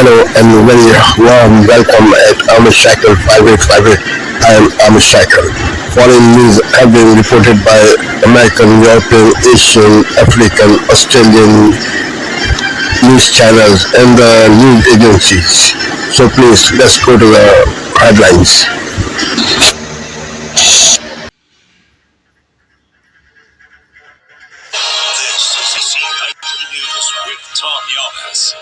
Hello and very warm welcome at Amish Cycle 5858. I am Amish Cycle. Foreign news have been reported by American, European, Asian, African, Australian news channels and the news agencies. So please let's go to the headlines. This is nightly news with Tom Yamas.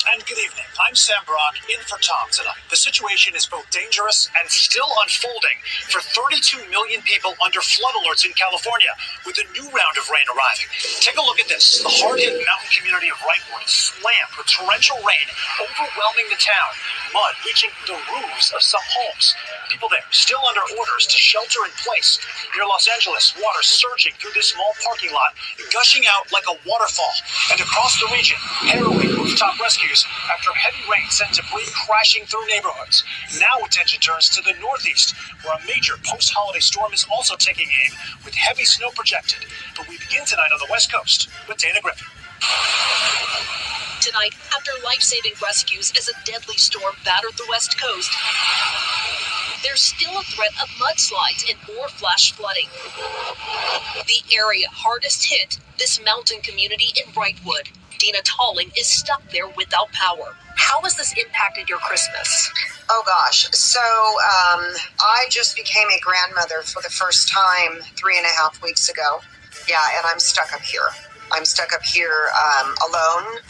And good evening. I'm Sam Brock, in for Tom tonight. The situation is both dangerous and still unfolding for 32 million people under flood alerts in California, with a new round of rain arriving. Take a look at this. The hard-hit mountain community of Wrightwood is slammed with torrential rain overwhelming the town. Mud reaching the roofs of some homes. People there still under orders to shelter in place. Near Los Angeles, water surging through this small parking lot, gushing out like a waterfall. And across the region, harrowing rooftop rescues after heavy rain sent debris crashing through neighborhoods. Now attention turns to the Northeast, where a major post-holiday storm is also taking aim, with heavy snow projected. But we begin tonight on the West Coast with Dana Griffin. Tonight, after life-saving rescues as a deadly storm battered the West Coast, there's still a threat of mudslides and more flash flooding. The area hardest hit, this mountain community in Wrightwood. Dina Talling is stuck there without power. How has this impacted your Christmas? Oh gosh, so I just became a grandmother for the first time 3.5 weeks ago. Yeah, and I'm stuck up here. Alone.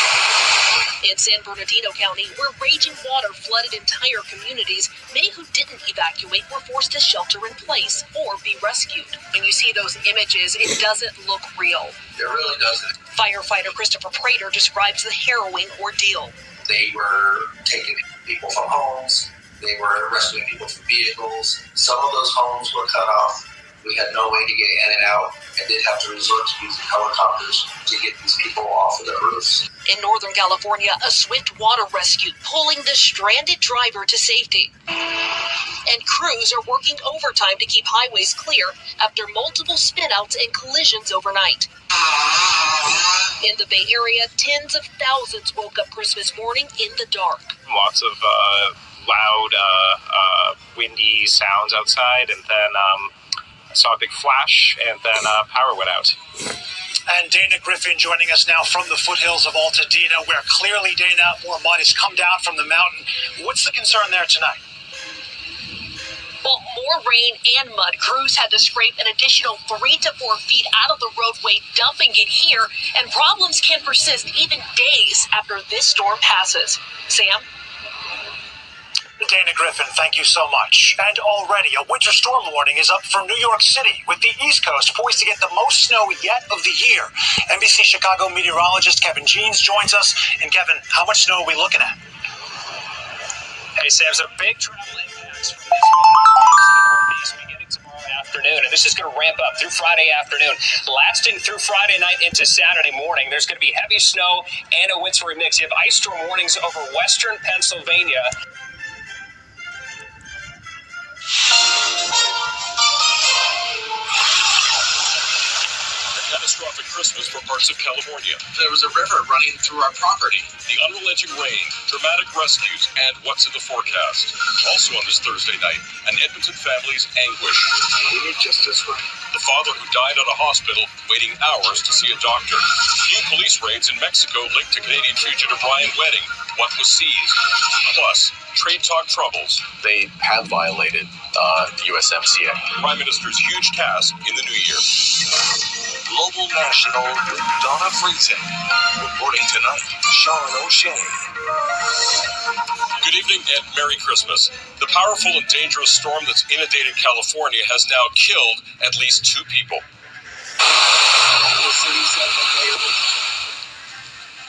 In San Bernardino County, where raging water flooded entire communities, many who didn't evacuate were forced to shelter in place or be rescued. When you see those images, it doesn't look real. It really doesn't. Firefighter Christopher Prater describes the harrowing ordeal. They were taking people from homes. They were rescuing people from vehicles. Some of those homes were cut off. We had no way to get in and out, and did have to resort to using helicopters to get these people off of their roofs. In Northern California, a swift water rescue pulling the stranded driver to safety. And crews are working overtime to keep highways clear after multiple spinouts and collisions overnight. In the Bay Area, tens of thousands woke up Christmas morning in the dark. Lots of loud, windy sounds outside, and then I saw a big flash, and then power went out. And Dana Griffin joining us now from the foothills of Altadena, where clearly, Dana, more mud has come down from the mountain. What's the concern there tonight? Well, more rain and mud. Crews had to scrape an additional 3 to 4 feet out of the roadway, dumping it here, and problems can persist even days after this storm passes. Sam? Dana Griffin, thank you so much. And already a winter storm warning is up for New York City, with the East Coast poised to get the most snow yet of the year. NBC Chicago meteorologist Kevin Jeans joins us. And Kevin, how much snow are we looking at? Hey, Sam, so big travel impacts from this Northeast beginning tomorrow afternoon, and this is going to ramp up through Friday afternoon, lasting through Friday night into Saturday morning. There's going to be heavy snow and a wintry mix. You have ice storm warnings over western Pennsylvania. Catastrophic Christmas for parts of California. There was a river running through our property. The unrelenting rain, dramatic rescues, and what's in the forecast. Also on this Thursday night, an Edmonton family's anguish. We need justice for the father who died at a hospital, waiting hours to see a doctor. New police raids in Mexico linked to Canadian fugitive Ryan Wedding. What was seized? Plus, trade talk troubles. They have violated the USMCA. Prime Minister's huge task in the new year. Global National with Donna Friesen. Reporting tonight, Sean O'Shea. Good evening and Merry Christmas. The powerful and dangerous storm that's inundated California has now killed at least 2 people.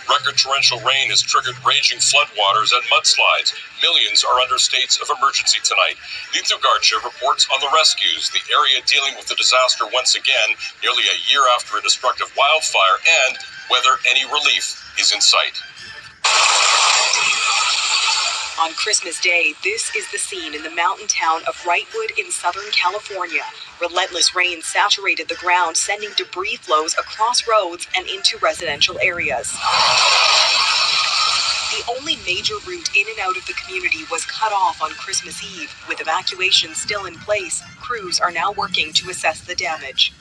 Record torrential rain has triggered raging floodwaters and mudslides. Millions are under states of emergency tonight. Neither Garcha reports on the rescues, the area dealing with the disaster once again, nearly a year after a destructive wildfire, and whether any relief is in sight. On Christmas Day, this is the scene in the mountain town of Wrightwood in Southern California. Relentless rain saturated the ground, sending debris flows across roads and into residential areas. The The only major route in and out of the community was cut off on Christmas Eve. With evacuations still in place, crews are now working to assess the damage.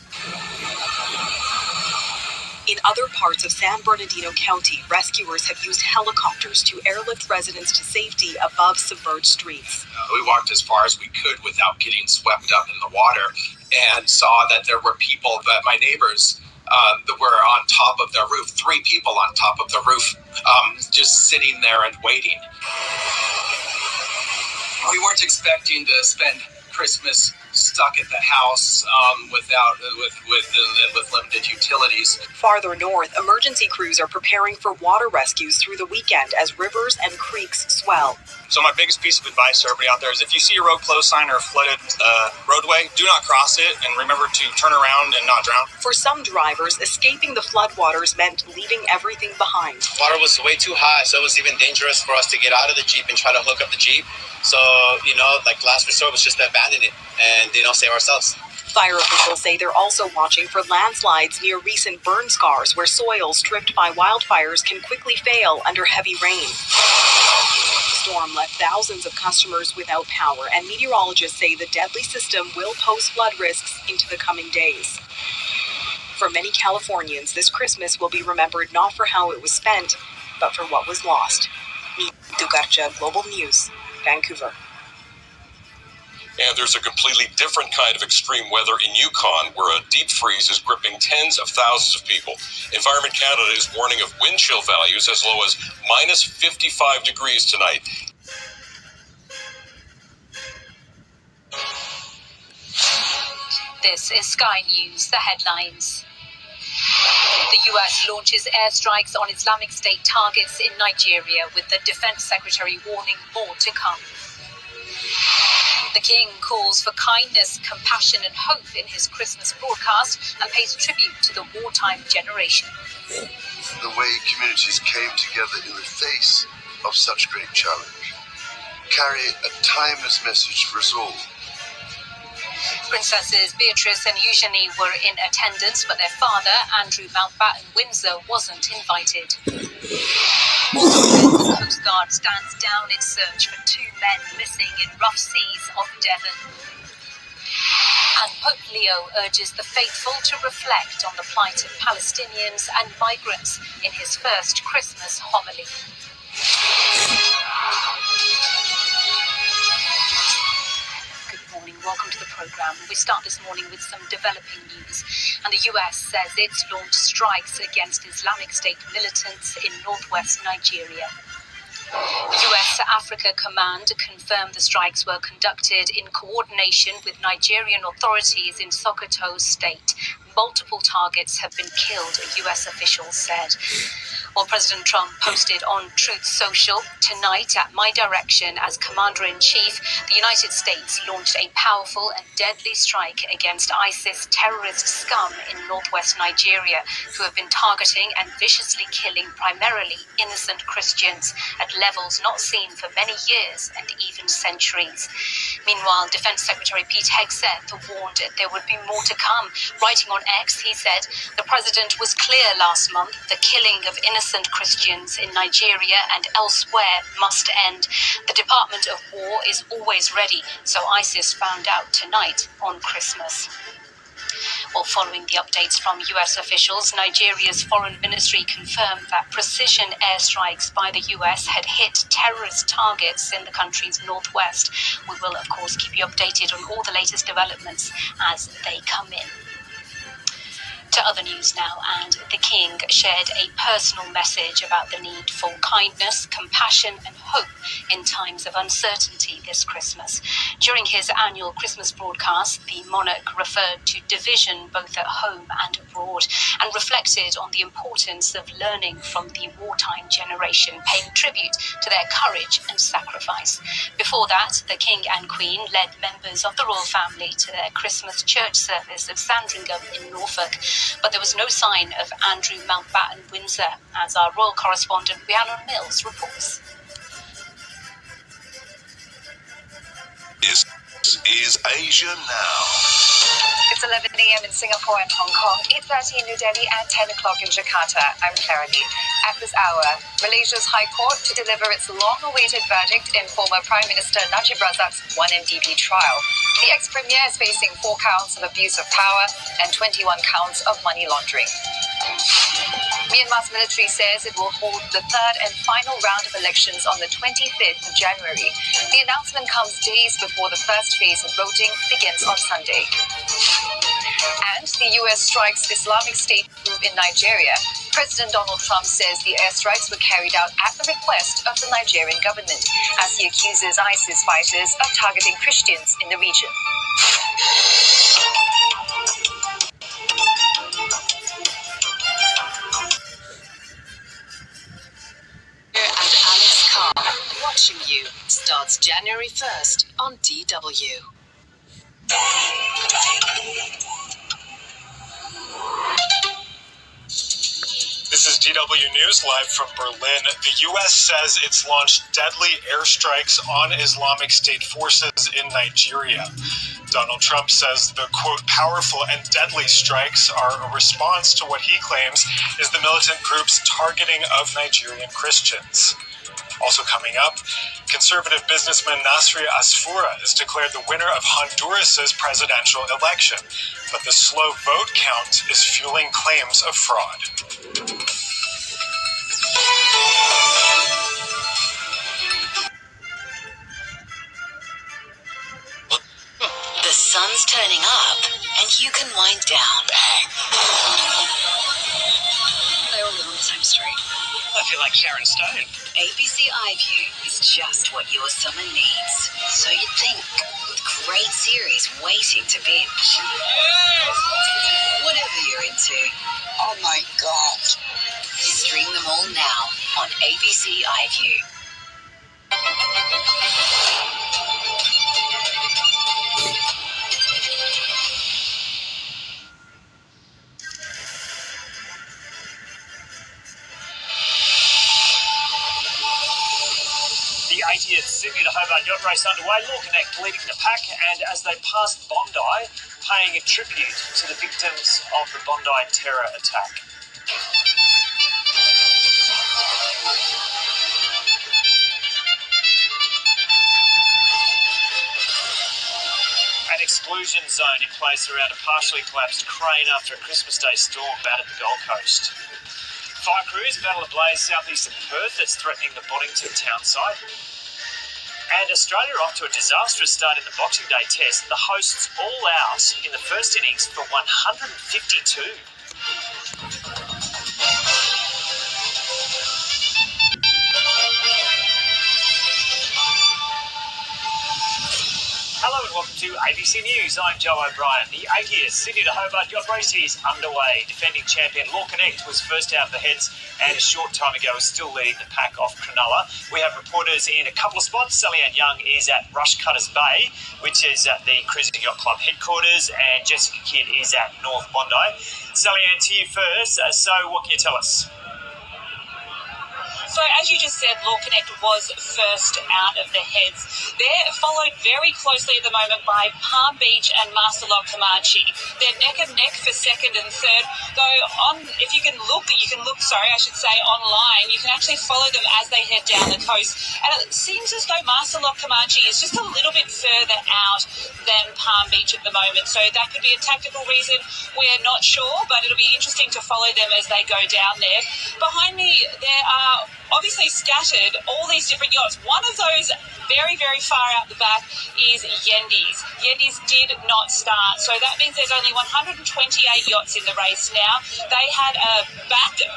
In other parts of San Bernardino County, rescuers have used helicopters to airlift residents to safety above submerged streets. We walked as far as we could without getting swept up in the water and saw that there were people, that my neighbors, that were on top of their roof, 3 people on top of the roof, just sitting there and waiting. We weren't expecting to spend Christmas stuck at the house with limited utilities. Farther north, emergency crews are preparing for water rescues through the weekend as rivers and creeks swell. So my biggest piece of advice to everybody out there is if you see a road closed sign or a flooded roadway, do not cross it and remember to turn around and not drown. For some drivers, escaping the floodwaters meant leaving everything behind. Water was way too high, so it was even dangerous for us to get out of the Jeep and try to hook up the Jeep. So, last resort was just to abandon it and, save ourselves. Fire officials say they're also watching for landslides near recent burn scars where soil stripped by wildfires can quickly fail under heavy rain. The storm left thousands of customers without power, and meteorologists say the deadly system will pose flood risks into the coming days. For many Californians, this Christmas will be remembered not for how it was spent, but for what was lost. Dugarcha, Global News, Vancouver. And there's a completely different kind of extreme weather in Yukon, where a deep freeze is gripping tens of thousands of people. Environment Canada is warning of wind chill values as low as minus 55 degrees tonight. This is Sky News, the headlines. The US launches airstrikes on Islamic State targets in Nigeria, with the Defense Secretary warning more to come. The King calls for kindness, compassion and hope in his Christmas broadcast and pays tribute to the wartime generation. The way communities came together in the face of such great challenge carry a timeless message for us all. Princesses Beatrice and Eugenie were in attendance, but their father, Andrew Mountbatten Windsor, wasn't invited. The Coast Guard stands down its search for 2 men missing in rough seas off Devon. And Pope Leo urges the faithful to reflect on the plight of Palestinians and migrants in his first Christmas homily. Welcome to the programme. We start this morning with some developing news. And the US says it's launched strikes against Islamic State militants in northwest Nigeria. US Africa Command confirmed the strikes were conducted in coordination with Nigerian authorities in Sokoto State. Multiple targets have been killed, US officials said. Well, President Trump posted on Truth Social, tonight at my direction as Commander-in-Chief, the United States launched a powerful and deadly strike against ISIS terrorist scum in northwest Nigeria, who have been targeting and viciously killing primarily innocent Christians at levels not seen for many years and even centuries. Meanwhile, Defense Secretary Pete Hegseth warned there would be more to come. Writing on X, he said, the president was clear last month the killing of innocent Christians in Nigeria and elsewhere must end. The Department of War is always ready, so ISIS found out tonight on Christmas. Well, following the updates from US officials, Nigeria's foreign ministry confirmed that precision airstrikes by the US had hit terrorist targets in the country's northwest. We will, of course, keep you updated on all the latest developments as they come in. To other news now, and the King shared a personal message about the need for kindness, compassion and hope in times of uncertainty this Christmas. During his annual Christmas broadcast, the monarch referred to division both at home and abroad and reflected on the importance of learning from the wartime generation, paying tribute to their courage and sacrifice. Before that, the King and Queen led members of the royal family to their Christmas church service at Sandringham in Norfolk. But there was no sign of Andrew Mountbatten Windsor, as our royal correspondent Rhiannon Mills reports. This is Asia Now. It's 11 a.m. in Singapore and Hong Kong, 8:30 in New Delhi and 10 o'clock in Jakarta. I'm Clara Lee. At this hour, Malaysia's High Court to deliver its long-awaited verdict in former Prime Minister Najib Razak's 1MDB trial. The ex-premier is facing 4 counts of abuse of power and 21 counts of money laundering. Myanmar's military says it will hold the third and final round of elections on the 25th of January. The announcement comes days before the first phase of voting begins on Sunday. And the U.S. strikes Islamic State group in Nigeria. President Donald Trump says the airstrikes were carried out at the request of the Nigerian government, as he accuses ISIS fighters of targeting Christians in the region. And Alex Carr, Watching You, starts January 1st on DW. This is DW News live from Berlin. The U.S. says it's launched deadly airstrikes on Islamic State forces in Nigeria. Donald Trump says the, quote, powerful and deadly strikes are a response to what he claims is the militant group's targeting of Nigerian Christians. Also coming up, conservative businessman Nasri Asfoura is declared the winner of Honduras' presidential election, but the slow vote count is fueling claims of fraud. The sun's turning up, and you can wind down. Bang. They all live on the same street. I feel like Sharon Stone. ABC iView is just what your summer needs. So you'd think, with great series waiting to binge. Yes! Whatever you're into. Oh my God. Stream them all now on ABC iView. The 80th Sydney to Hobart yacht race underway. Law Connect leading the pack, and as they passed Bondi, paying a tribute to the victims of the Bondi terror attack. An exclusion zone in place around a partially collapsed crane after a Christmas Day storm battered the Gold Coast. Fire crews battle ablaze southeast of Perth that's threatening the Boddington town site. And Australia are off to a disastrous start in the Boxing Day test. The hosts all out in the first innings for 152. Hello and welcome to ABC News. I'm Joe O'Brien. The 80th Sydney to Hobart yacht race is underway. Defending champion Law Connect was first out of the heads and a short time ago is still leading the pack off Cronulla. We have reporters in a couple of spots. Sally-Ann Young is at Rushcutters Bay, which is at the Cruising Yacht Club headquarters, and Jessica Kidd is at North Bondi. Sally-Ann, to you first. So what can you tell us? So, as you just said, Law Connect was first out of the heads. They're followed very closely at the moment by Palm Beach and Masterlock Comanche. They're neck and neck for second and third. Though, if you can look online, you can actually follow them as they head down the coast. And it seems as though Masterlock Comanche is just a little bit further out than Palm Beach at the moment. So that could be a tactical reason. We're not sure, but it'll be interesting to follow them as they go down there. Behind me, there are obviously scattered all these different yachts. One of those very, very far out the back is Yendi's. Yendi's did not start, so that means there's only 128 yachts in the race now. They had a backstay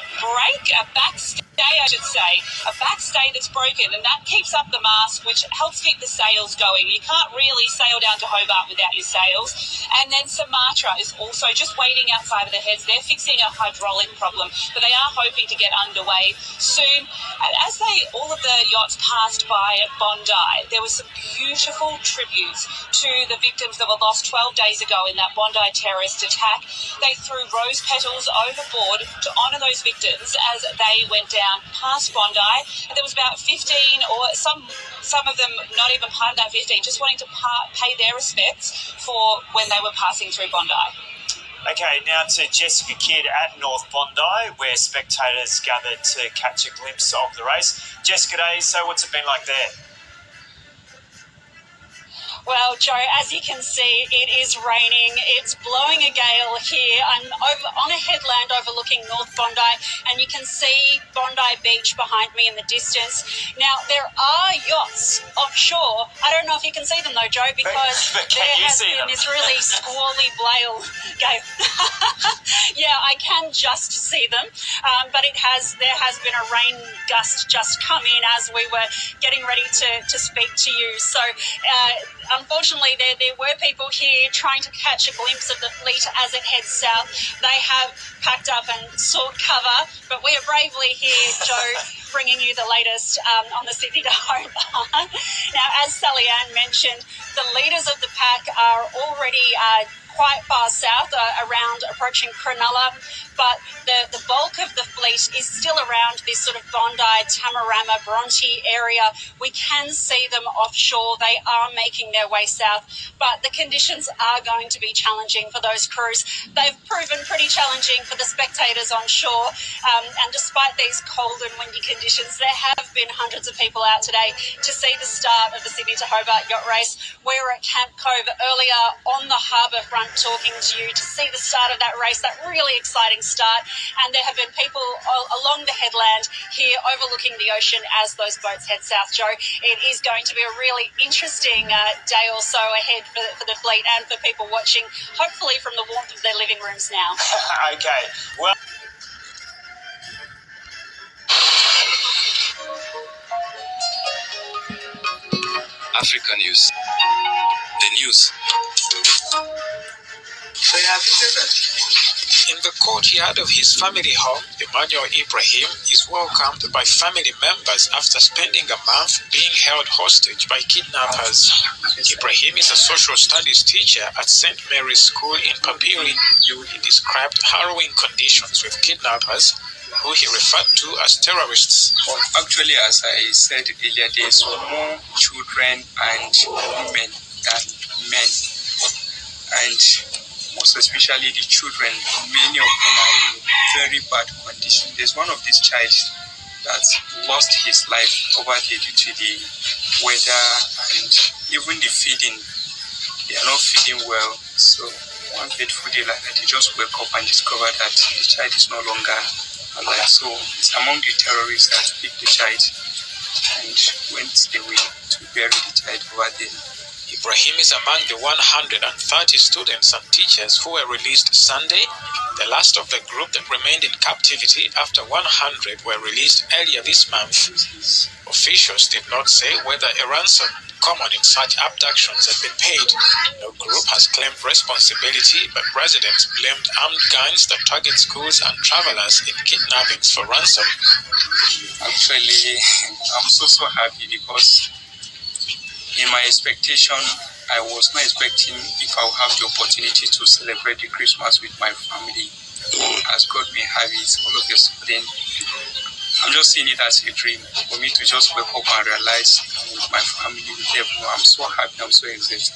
that's broken, and that keeps up the mast, which helps keep the sails going. You can't really sail down to Hobart without your sails. And then Sumatra is also just waiting outside of the heads. They're fixing a hydraulic problem, but they are hoping to get underway soon. And as all of the yachts passed by at Bondi, there were some beautiful tributes to the victims that were lost 12 days ago in that Bondi terrorist attack. They threw rose petals overboard to honour those victims as they went down past Bondi, and there was about 15, or some of them not even part of that 15, just wanting to pay their respects for when they were passing through Bondi. Okay, now to Jessica Kidd at North Bondi, where spectators gathered to catch a glimpse of the race. Jessica, so what's it been like there? Well, Joe, as you can see, it is raining. It's blowing a gale here. I'm on a headland overlooking North Bondi, and you can see Bondi Beach behind me in the distance. Now, there are yachts offshore. I don't know if you can see them, though, Joe, because but there has been this really squally gale. Yeah, I can just see them, but there has been a rain gust just come in as we were getting ready to speak to you. So, unfortunately, there were people here trying to catch a glimpse of the fleet as it heads south. They have packed up and sought cover, but we are bravely here, Joe, bringing you the latest on the Sydney to Hobart. Now, as Sally Ann mentioned, the leaders of the pack are already quite far south, around approaching Cronulla, but the bulk of the fleet is still around this sort of Bondi, Tamarama, Bronte area. We can see them offshore. They are making their way south, but the conditions are going to be challenging for those crews. They've proven pretty challenging for the spectators on shore, and despite these cold and windy conditions, there have been hundreds of people out today to see the start of the Sydney to Hobart yacht race. We were at Camp Cove earlier on the harbour front talking to you to see the start of that race, that really exciting start, and there have been people along the headland here overlooking the ocean as those boats head south, Joe. It is going to be a really interesting day or so ahead for the fleet and for people watching, hopefully from the warmth of their living rooms now. Okay, well... Africa News. The news. In the courtyard of his family home, Emmanuel Ibrahim is welcomed by family members after spending a month being held hostage by kidnappers. Ibrahim is a social studies teacher at St. Mary's School in Papiri. He described harrowing conditions with kidnappers, who he referred to as terrorists. Well, actually, as I said earlier, there's more children and women than men. And most especially the children, many of them are in very bad condition. There's one of these child that lost his life over there due to the weather and even the feeding. They are not feeding well. So one fateful day like that, they just wake up and discover that the child is no longer alive. So it's among the terrorists that picked the child and went away to bury the child over there. Ibrahim is among the 130 students and teachers who were released Sunday, the last of the group that remained in captivity after 100 were released earlier this month. Officials did not say whether a ransom, common in such abductions, had been paid. No group has claimed responsibility, but residents blamed armed gangs that target schools and travelers in kidnappings for ransom. Actually, I'm so happy because in my expectation, I was not expecting if I would have the opportunity to celebrate the Christmas with my family. As God may have it, all of a sudden, I'm just seeing it as a dream for me to just wake up and realize with my family, with everyone. I'm so happy, I'm so excited.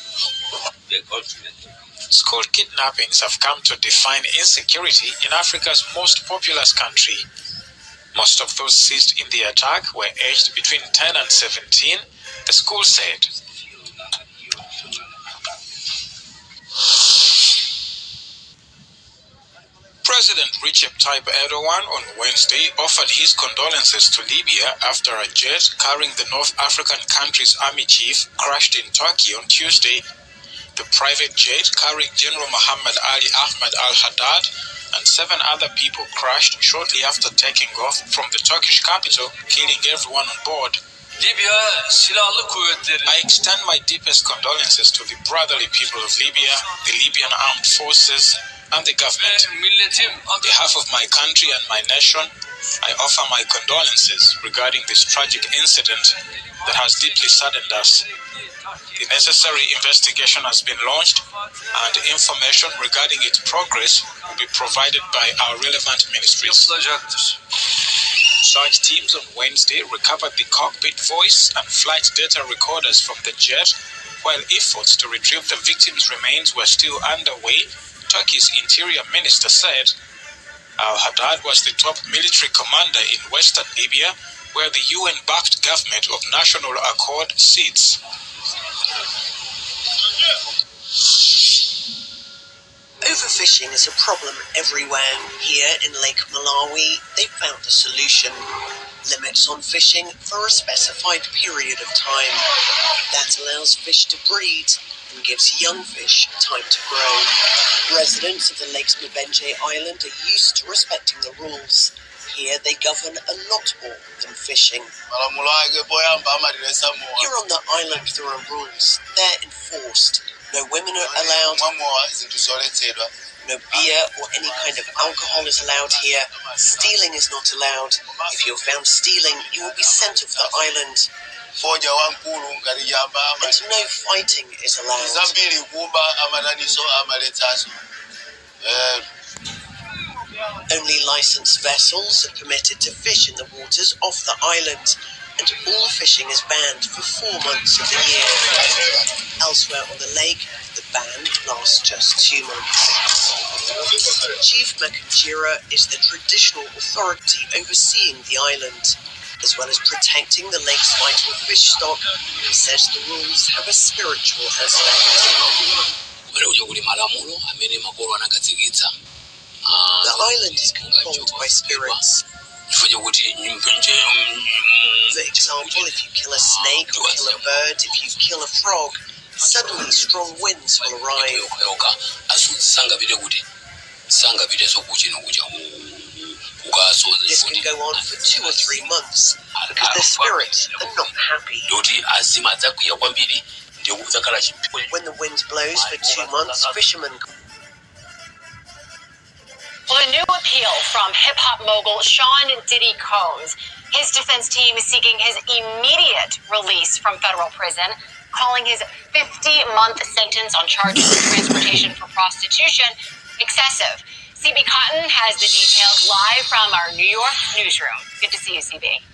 School kidnappings have come to define insecurity in Africa's most populous country. Most of those seized in the attack were aged between 10 and 17, the school said. President Recep Tayyip Erdogan on Wednesday offered his condolences to Libya after a jet carrying the North African country's army chief crashed in Turkey on Tuesday. The private jet carrying General Muhammad Ali Ahmed al-Haddad and 7 other people crashed shortly after taking off from the Turkish capital, killing everyone on board. I extend my deepest condolences to the brotherly people of Libya, the Libyan armed forces, and the government. On behalf of my country and my nation, I offer my condolences regarding this tragic incident that has deeply saddened us. The necessary investigation has been launched, and information regarding its progress will be provided by our relevant ministries. search teams on Wednesday recovered the cockpit voice and flight data recorders from the jet, while efforts to retrieve the victims' remains were still underway, Turkey's interior minister said. Al-Haddad was the top military commander in western Libya, where the UN-backed government of National Accord sits. Overfishing is a problem everywhere. Here in Lake Malawi, they've found a solution. Limits on fishing for a specified period of time. That allows fish to breed and gives young fish time to grow. Residents of the Lake's Mbenje Island are used to respecting the rules. Here they govern a lot more than fishing. Here on the island there are rules. They're enforced. No women are allowed. No beer or any kind of alcohol is allowed here. Stealing is not allowed. If you're found stealing, you will be sent off the island. And no fighting is allowed. Only licensed vessels are permitted to fish in the waters off the island, and all fishing is banned for 4 months of the year. Elsewhere on the lake, the ban lasts just 2 months. Chief Makanjira is the traditional authority overseeing the island. As well as protecting the lake's vital fish stock, he says the rules have a spiritual aspect. The island is controlled by spirits. For example, if you kill a snake or kill a bird, if you kill a frog, suddenly strong winds will arrive. This can go on for 2 or 3 months because the spirits are not happy. When the wind blows for 2 months, fishermen... Well, a new appeal from hip-hop mogul Sean Diddy Combs. His defense team is seeking his immediate release from federal prison, calling his 50-month sentence on charges of transportation for prostitution excessive. CB Cotton has the details live from our New York newsroom. Good to see you, CB.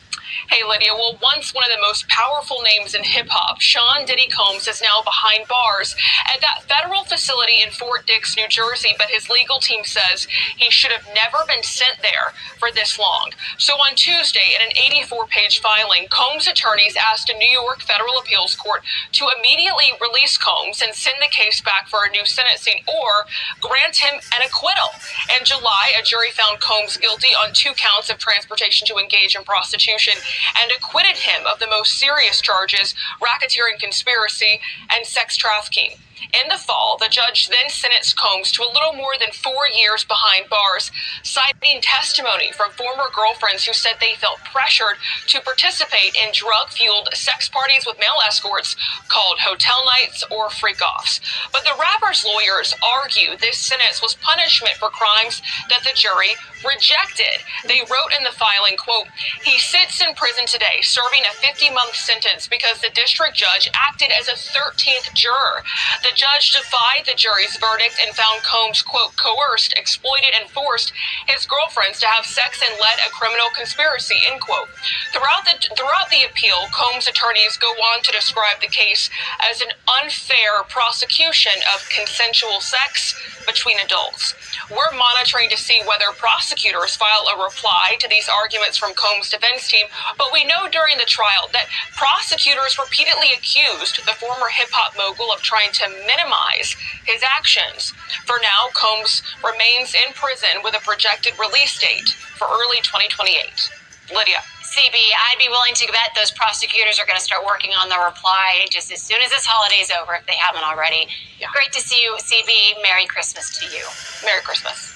Hey, Lydia. Well, once one of the most powerful names in hip-hop, Sean Diddy Combs is now behind bars at that federal facility in Fort Dix, New Jersey, but his legal team says he should have never been sent there for this long. So on Tuesday, in an 84-page filing, Combs' attorneys asked a New York federal appeals court to immediately release Combs and send the case back for a new sentencing or grant him an acquittal. In July, a jury found Combs guilty on 2 counts of transportation to engage in prostitution and acquitted him of the most serious charges, racketeering conspiracy and sex trafficking. In the fall, the judge then sentenced Combs to a little more than 4 years behind bars, citing testimony from former girlfriends who said they felt pressured to participate in drug-fueled sex parties with male escorts called hotel nights or freak-offs. But the rapper's lawyers argue this sentence was punishment for crimes that the jury rejected. They wrote in the filing, quote, "He sits in prison today serving a 50-month sentence because the district judge acted as a 13th juror. The judge defied the jury's verdict and found Combs, quote, coerced, exploited, and forced his girlfriends to have sex and led a criminal conspiracy," end quote. Throughout the appeal, Combs' attorneys go on to describe the case as an unfair prosecution of consensual sex between adults. We're monitoring to see whether prosecutors file a reply to these arguments from Combs' defense team, but we know during the trial that prosecutors repeatedly accused the former hip-hop mogul of trying to minimize his actions. For now, Combs remains in prison with a projected release date for early 2028. Lydia. CB, I'd be willing to bet those prosecutors are going to start working on the reply just as soon as this holiday's over, if they haven't already. Yeah. Great to see you, CB. Merry Christmas to you. Merry Christmas.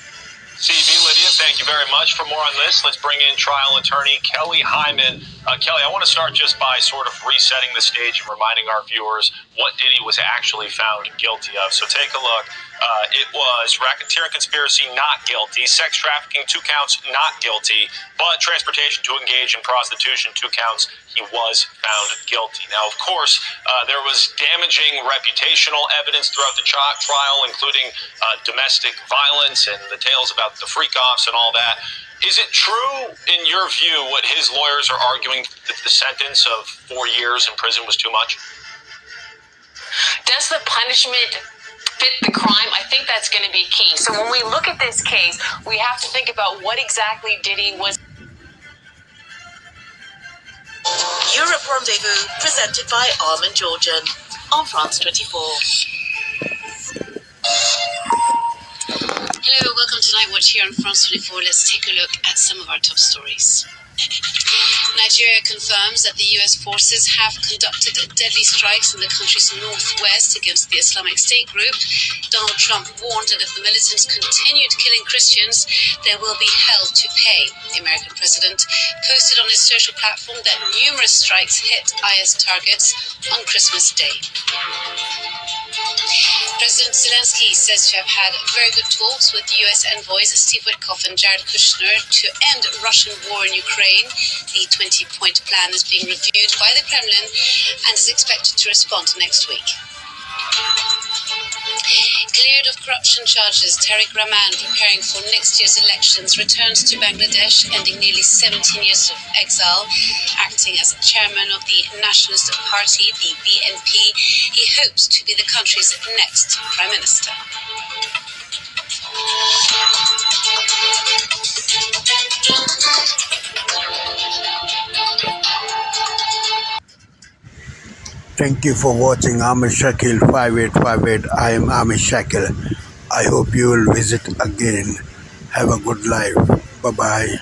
CB, Lydia, thank you very much. For more on this, let's bring in trial attorney Kelly Hyman. Kelly, I want to start just by sort of resetting the stage and reminding our viewers what Diddy was actually found guilty of. So take a look. It was racketeering conspiracy, not guilty. Sex trafficking, 2 counts, not guilty. But transportation to engage in prostitution, 2 counts, he was found guilty. Now, of course, there was damaging reputational evidence throughout the trial, including domestic violence and the tales about the freak-offs and all that. Is it true, in your view, what his lawyers are arguing, that the sentence of 4 years in prison was too much? Does the punishment fit the crime? I think that's going to be key. So when we look at this case, we have to think about what exactly Diddy was. Europe Rendezvous, presented by Armin Georgian on France 24. Hello, welcome to Night Watch here on France 24. Let's take a look at some of our top stories. Nigeria confirms that the US forces have conducted deadly strikes in the country's northwest against the Islamic State group. Donald Trump warned that if the militants continued killing Christians, they will be held to pay. The American president posted on his social platform that numerous strikes hit IS targets on Christmas Day. President Zelensky says to have had very good talks with US envoys Steve Witkoff and Jared Kushner to end Russian war in Ukraine. The 20-point plan is being reviewed by the Kremlin and is expected to respond next week. Cleared of corruption charges, Tariq Rahman, preparing for next year's elections, returns to Bangladesh, ending nearly 17 years of exile. Acting as chairman of the Nationalist Party, the BNP, he hopes to be the country's next prime minister. Thank you for watching Amish Shakil 5858. I am Amish Shakil. I hope you will visit again. Have a good life. Bye-bye.